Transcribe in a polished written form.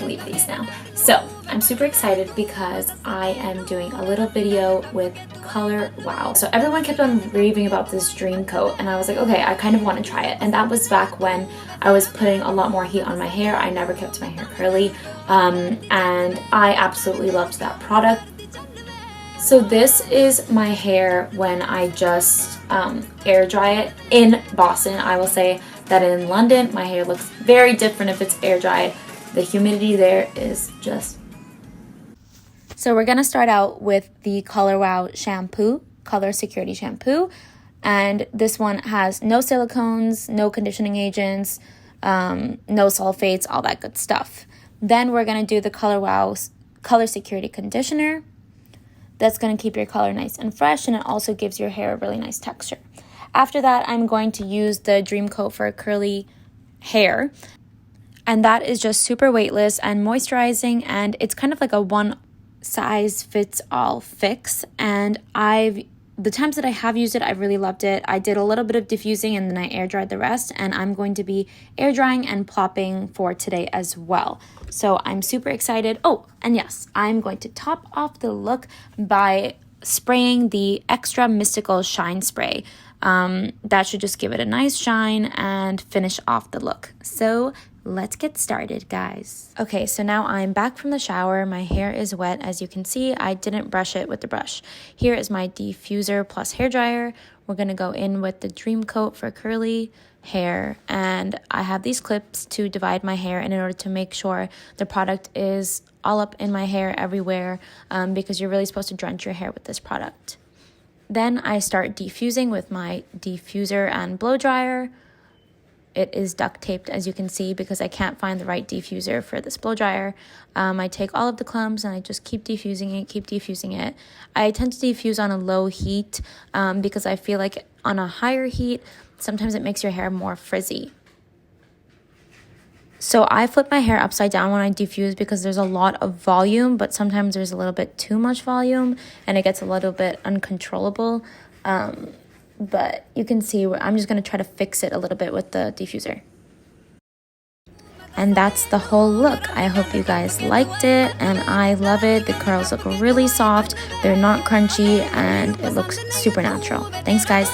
believe these now. So I'm super excited because I am doing a little video with Color Wow. So everyone kept on raving about this dream coat, and I was like, okay, I kind of want to try it. And that was back when I was putting a lot more heat on my hair. I never kept my hair curly, and I absolutely loved that product. So this is my hair when I just air dry it in Boston. I will say that in London my hair looks very different if it's air dried. The humidity there is just... So we're gonna start out with the Color Wow shampoo, Color Security Shampoo, and this one has no silicones, no conditioning agents, no sulfates, all that good stuff. Then we're gonna do the Color Wow Color Security Conditioner. That's going to keep your color nice and fresh, and it also gives your hair a really nice texture. After that, I'm going to use the Dream Coat for curly hair, and that is just super weightless and moisturizing, and it's kind of like a one-size-fits-all fix, and the times that I have used it, I've really loved it. I did a little bit of diffusing and then I air dried the rest, and I'm going to be air drying and plopping for today as well. So I'm super excited. Oh, and yes, I'm going to top off the look by spraying the extra Misti-cal Shine Spray. That should just give it a nice shine and finish off the look. So let's get started, guys. Okay, so now I'm back from the shower. My hair is wet. As you can see, I didn't brush it with the brush. Here is my diffuser plus hair dryer. We're gonna go in with the Dream Coat for curly hair, and I have these clips to divide my hair in order to make sure the product is all up in my hair everywhere, because you're really supposed to drench your hair with this product. Then I start diffusing with my diffuser and blow dryer. It is duct taped, as you can see, because I can't find the right diffuser for this blow dryer. I take all of the clumps and I just keep diffusing it. I tend to diffuse on a low heat because I feel like on a higher heat, sometimes it makes your hair more frizzy. So I flip my hair upside down when I diffuse because there's a lot of volume, but sometimes there's a little bit too much volume and it gets a little bit uncontrollable. But you can see I'm just going to try to fix it a little bit with the diffuser. And that's the whole look. I hope you guys liked it, and I love it. The curls look really soft, they're not crunchy, and it looks super natural. Thanks, guys.